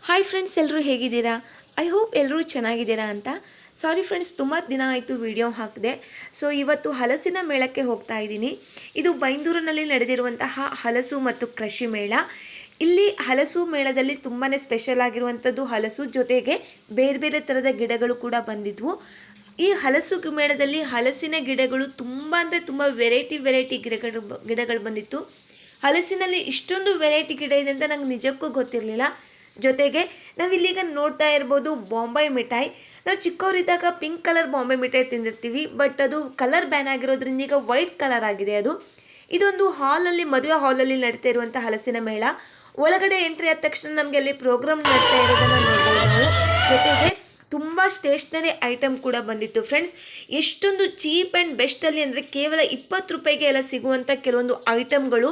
Hi friends, ಎಲ್ಲರೂ ಹೇಗಿದ್ದೀರಾ? I hope ಎಲ್ಲರೂ ಚೆನ್ನಾಗಿದ್ದೀರಾ ಅಂತ. ಸಾರಿ ಫ್ರೆಂಡ್ಸ್, ತುಂಬ ದಿನ ಆಯಿತು ವಿಡಿಯೋ ಹಾಕಿದೆ. ಸೊ ಇವತ್ತು ಹಲಸಿನ ಮೇಳಕ್ಕೆ ಹೋಗ್ತಾ ಇದ್ದೀನಿ. ಇದು ಬೈಂದೂರಿನಲ್ಲಿ ನಡೆದಿರುವಂತಹ ಹಲಸು ಮತ್ತು ಕೃಷಿ ಮೇಳ. ಇಲ್ಲಿ ಹಲಸು ಮೇಳದಲ್ಲಿ ತುಂಬಾ ಸ್ಪೆಷಲ್ ಆಗಿರುವಂಥದ್ದು ಹಲಸು, ಜೊತೆಗೆ ಬೇರೆ ಬೇರೆ ಥರದ ಗಿಡಗಳು ಕೂಡ ಬಂದಿದ್ವು. ಈ ಹಲಸು ಮೇಳದಲ್ಲಿ ಹಲಸಿನ ಗಿಡಗಳು ತುಂಬ ಅಂದರೆ ತುಂಬ ವೆರೈಟಿ ಗಿಡಗಳು ಬಂದಿತ್ತು. ಹಲಸಿನಲ್ಲಿ ಇಷ್ಟೊಂದು ವೆರೈಟಿ ಗಿಡ ಇದೆ ಅಂತ ನಂಗೆ ನಿಜಕ್ಕೂ ಗೊತ್ತಿರಲಿಲ್ಲ. ಜೊತೆಗೆ ನಾವಿಲ್ಲೀಗ ನೋಡ್ತಾ ಇರ್ಬೋದು ಬಾಂಬೆ ಮಿಠಾಯಿ. ನಾವು ಚಿಕ್ಕವರಿದ್ದಾಗ ಪಿಂಕ್ ಕಲರ್ ಬಾಂಬೆ ಮಿಠಾಯಿ ತಿಂದಿರ್ತೀವಿ, ಬಟ್ ಅದು ಕಲರ್ ಬ್ಯಾನ್ ಆಗಿರೋದ್ರಿಂದ ಈಗ ವೈಟ್ ಕಲರ್ ಆಗಿದೆ ಅದು. ಇದೊಂದು ಹಾಲಲ್ಲಿ, ಮದುವೆ ಹಾಲಲ್ಲಿ ನಡೀತಾ ಇರುವಂಥ ಹಲಸಿನ ಮೇಳ. ಒಳಗಡೆ ಎಂಟ್ರಿ ಆದ ತಕ್ಷಣ ನಮಗೆ ಅಲ್ಲಿ ಪ್ರೋಗ್ರಾಮ್ ನಡೀತಾ ಇರೋದನ್ನು ನೋಡ್ಬೋದು ನಾವು. ಜೊತೆಗೆ ತುಂಬ ಸ್ಟೇಷ್ನರಿ ಐಟಮ್ ಕೂಡ ಬಂದಿತ್ತು ಫ್ರೆಂಡ್ಸ್. ಎಷ್ಟೊಂದು ಚೀಪ್ ಆ್ಯಂಡ್ ಬೆಸ್ಟಲ್ಲಿ ಅಂದರೆ ಕೇವಲ 20 ರೂಪಾಯಿಗೆ ಎಲ್ಲ ಸಿಗುವಂಥ ಕೆಲವೊಂದು ಐಟಮ್ಗಳು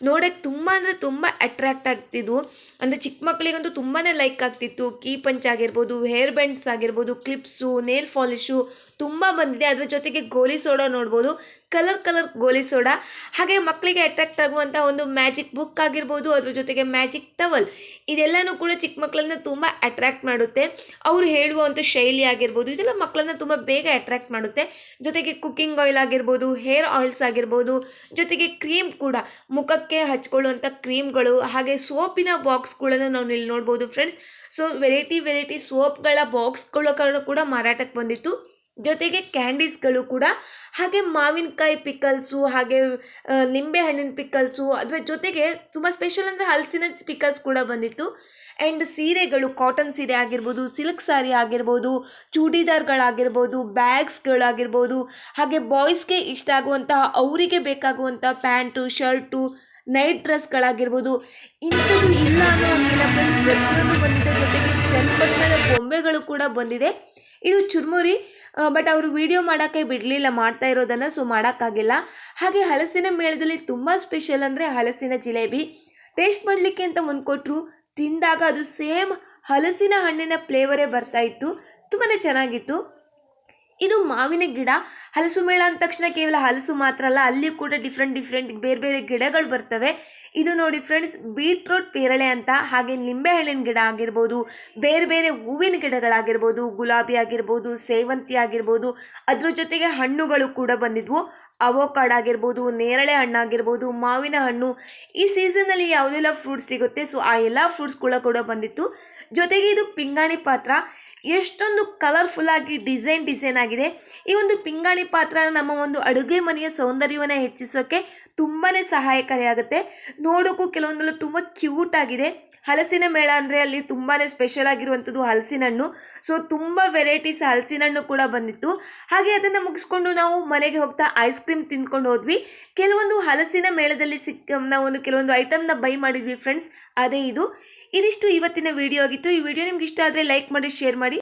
ನೋಡೋಕ್ಕೆ ತುಂಬ ಅಂದರೆ ತುಂಬ ಅಟ್ರ್ಯಾಕ್ಟ್ ಆಗ್ತಿದ್ವು. ಅಂದರೆ ಚಿಕ್ಕ ಮಕ್ಕಳಿಗಂತೂ ತುಂಬಾ ಲೈಕ್ ಆಗ್ತಿತ್ತು. ಕೀ ಪಂಚ್ ಆಗಿರ್ಬೋದು, ಹೇರ್ ಬ್ಯಾಂಡ್ಸ್ ಆಗಿರ್ಬೋದು, ಕ್ಲಿಪ್ಸು, ನೇಲ್ ಪಾಲಿಶು ತುಂಬ ಬಂದಿದೆ. ಅದರ ಜೊತೆಗೆ ಗೋಲಿ ಸೋಡಾ ನೋಡ್ಬೋದು, ಕಲರ್ ಗೋಲಿ ಸೋಡಾ. ಹಾಗೆ ಮಕ್ಕಳಿಗೆ ಅಟ್ರಾಕ್ಟ್ ಆಗುವಂಥ ಒಂದು ಮ್ಯಾಜಿಕ್ ಬುಕ್ ಆಗಿರ್ಬೋದು, ಅದ್ರ ಜೊತೆಗೆ ಮ್ಯಾಜಿಕ್ ಟವಲ್, ಇದೆಲ್ಲನೂ ಕೂಡ ಚಿಕ್ಕ ಮಕ್ಕಳನ್ನ ತುಂಬ ಅಟ್ರ್ಯಾಕ್ಟ್ ಮಾಡುತ್ತೆ. ಅವರು ಹೇಳುವಂಥ ಶೈಲಿ ಆಗಿರ್ಬೋದು, ಇದೆಲ್ಲ ಮಕ್ಕಳನ್ನ ತುಂಬ ಬೇಗ ಅಟ್ರ್ಯಾಕ್ಟ್ ಮಾಡುತ್ತೆ. ಜೊತೆಗೆ ಕುಕ್ಕಿಂಗ್ ಆಯಿಲ್ ಆಗಿರ್ಬೋದು, ಹೇರ್ ಆಯಿಲ್ಸ್ ಆಗಿರ್ಬೋದು, ಜೊತೆಗೆ ಕ್ರೀಮ್ ಕೂಡ, ಮುಖಕ್ಕೆ ಹಚ್ಕೊಳ್ಳುವಂಥ ಕ್ರೀಮ್ಗಳು, ಹಾಗೆ ಸೋಪಿನ ಬಾಕ್ಸ್ಗಳನ್ನು ನಾವು ಇಲ್ಲಿ ನೋಡ್ಬೋದು ಫ್ರೆಂಡ್ಸ್. ಸೊ ವೆರೈಟಿ ಸೋಪ್ಗಳ ಬಾಕ್ಸ್ಗಳು ಕೂಡ ಮಾರಾಟಕ್ಕೆ ಬಂದಿತ್ತು. ಜೊತೆಗೆ ಕ್ಯಾಂಡೀಸ್ಗಳು ಕೂಡ, ಹಾಗೆ ಮಾವಿನಕಾಯಿ ಪಿಕಲ್ಸು, ಹಾಗೆ ನಿಂಬೆ ಹಣ್ಣಿನ ಪಿಕಲ್ಸು, ಅದರ ಜೊತೆಗೆ ತುಂಬ ಸ್ಪೆಷಲ್ ಅಂದರೆ ಹಲಸಿನ ಪಿಕಲ್ಸ್ ಕೂಡ ಬಂದಿತ್ತು. ಆ್ಯಂಡ್ ಸೀರೆಗಳು, ಕಾಟನ್ ಸೀರೆ ಆಗಿರ್ಬೋದು, ಸಿಲ್ಕ್ ಸಾರಿ ಆಗಿರ್ಬೋದು, ಚೂಡಿದಾರ್ಗಳಾಗಿರ್ಬೋದು, ಬ್ಯಾಗ್ಸ್ಗಳಾಗಿರ್ಬೋದು, ಹಾಗೆ ಬಾಯ್ಸ್ಗೆ ಇಷ್ಟ ಆಗುವಂತಹ, ಅವರಿಗೆ ಬೇಕಾಗುವಂಥ ಪ್ಯಾಂಟು, ಶರ್ಟು, ನೈಟ್ ಡ್ರೆಸ್ಗಳಾಗಿರ್ಬೋದು, ಇಂಥದ್ದು ಇಲ್ಲ ಅನ್ನೋ ಹಂಗಿಲ್ಲ ಫ್ರೆಂಡ್ಸ್, ಪ್ರತಿಯೊಂದು ಬಂದಿದೆ. ಜೊತೆಗೆ ಚನ್ನಪಟ್ಟಣದ ಬೊಂಬೆಗಳು ಕೂಡ ಬಂದಿದೆ. ಇದು ಚುರ್ಮುರಿ, ಬಟ್ ಅವರು ವಿಡಿಯೋ ಮಾಡೋಕ್ಕೆ ಬಿಡಲಿಲ್ಲ ಮಾಡ್ತಾ ಇರೋದನ್ನು, ಸೊ ಮಾಡೋಕ್ಕಾಗಿಲ್ಲ. ಹಾಗೆ ಹಲಸಿನ ಮೇಳದಲ್ಲಿ ತುಂಬ ಸ್ಪೆಷಲ್ ಅಂದರೆ ಹಲಸಿನ ಜಿಲೇಬಿ. ಟೇಸ್ಟ್ ಮಾಡಲಿಕ್ಕೆ ಅಂತ ಮುಂದ್ಕೊಟ್ರು, ತಿಂದಾಗ ಅದು ಸೇಮ್ ಹಲಸಿನ ಹಣ್ಣಿನ ಫ್ಲೇವರೇ ಬರ್ತಾ ಇತ್ತು. ತುಂಬಾ ಚೆನ್ನಾಗಿತ್ತು. ಇದು ಮಾವಿನ ಗಿಡ. ಹಲಸು ಮೇಳ ಅಂದ ತಕ್ಷಣ ಕೇವಲ ಹಲಸು ಮಾತ್ರ ಅಲ್ಲ, ಅಲ್ಲಿ ಕೂಡ ಡಿಫ್ರೆಂಟ್ ಬೇರೆ ಗಿಡಗಳು ಬರ್ತವೆ. ಇದು ನೋಡಿ ಫ್ರೆಂಡ್ಸ್, ಬೀಟ್ರೂಟ್ ಪೇರಳೆ ಅಂತ, ಹಾಗೆ ನಿಂಬೆ ಹಣ್ಣಿನ ಗಿಡ ಆಗಿರ್ಬೋದು, ಬೇರೆ ಹೂವಿನ ಗಿಡಗಳಾಗಿರ್ಬೋದು, ಗುಲಾಬಿ ಆಗಿರ್ಬೋದು, ಸೇವಂತಿ ಆಗಿರ್ಬೋದು, ಅದ್ರ ಜೊತೆಗೆ ಹಣ್ಣುಗಳು ಕೂಡ ಬಂದಿದ್ವು. ಅವೋಕಾಡ್ ಆಗಿರ್ಬೋದು, ನೇರಳೆ ಹಣ್ಣಾಗಿರ್ಬೋದು, ಮಾವಿನ ಹಣ್ಣು, ಈ ಸೀಸನಲ್ಲಿ ಯಾವುದೆಲ್ಲ ಫ್ರೂಟ್ಸ್ ಸಿಗುತ್ತೆ, ಸೊ ಆ ಎಲ್ಲ ಫ್ರೂಟ್ಸ್ಗಳ ಕೂಡ ಬಂದಿತ್ತು. ಜೊತೆಗೆ ಇದು ಪಿಂಗಾಣಿ ಪಾತ್ರ, ಎಷ್ಟೊಂದು ಕಲರ್ಫುಲ್ಲಾಗಿ ಡಿಸೈನ್ ಆಗಿದೆ. ಈ ಒಂದು ಪಿಂಗಾಣಿ ಪಾತ್ರ ನಮ್ಮ ಒಂದು ಅಡುಗೆ ಮನೆಯ ಸೌಂದರ್ಯವನ್ನು ಹೆಚ್ಚಿಸೋಕ್ಕೆ ತುಂಬಾ ಸಹಾಯಕಾರಿಯಾಗುತ್ತೆ. ನೋಡೋಕ್ಕೂ ಕೆಲವೊಂದೆಲ್ಲ ತುಂಬ ಕ್ಯೂಟ್ ಆಗಿದೆ. ಹಲಸಿನ ಮೇಳ ಅಂದರೆ ಅಲ್ಲಿ ತುಂಬಾ ಸ್ಪೆಷಲ್ ಆಗಿರುವಂಥದ್ದು ಹಲಸಿನ ಹಣ್ಣು. ಸೊ ತುಂಬ ವೆರೈಟೀಸ್ ಹಲಸಿನ ಹಣ್ಣು ಕೂಡ ಬಂದಿತ್ತು. ಹಾಗೆ ಅದನ್ನು ಮುಗಿಸ್ಕೊಂಡು ನಾವು ಮನೆಗೆ ಹೋಗ್ತಾ ಐಸ್ ಕ್ರೀಮ್ ತಿಂದ್ಕೊಂಡು ಹೋದ್ವಿ. ಕೆಲವೊಂದು ಹಲಸಿನ ಮೇಳದಲ್ಲಿ ನಾವು ಕೆಲವೊಂದು ಐಟಮ್ನ ಬೈ ಮಾಡಿದ್ವಿ ಫ್ರೆಂಡ್ಸ್. ಅದೇ ಇದಿಷ್ಟು ಇವತ್ತಿನ ವಿಡಿಯೋ ಆಗಿತ್ತು. ಈ ವಿಡಿಯೋ ನಿಮ್ಗೆ ಇಷ್ಟ ಆದರೆ ಲೈಕ್ ಮಾಡಿ, ಶೇರ್ ಮಾಡಿ.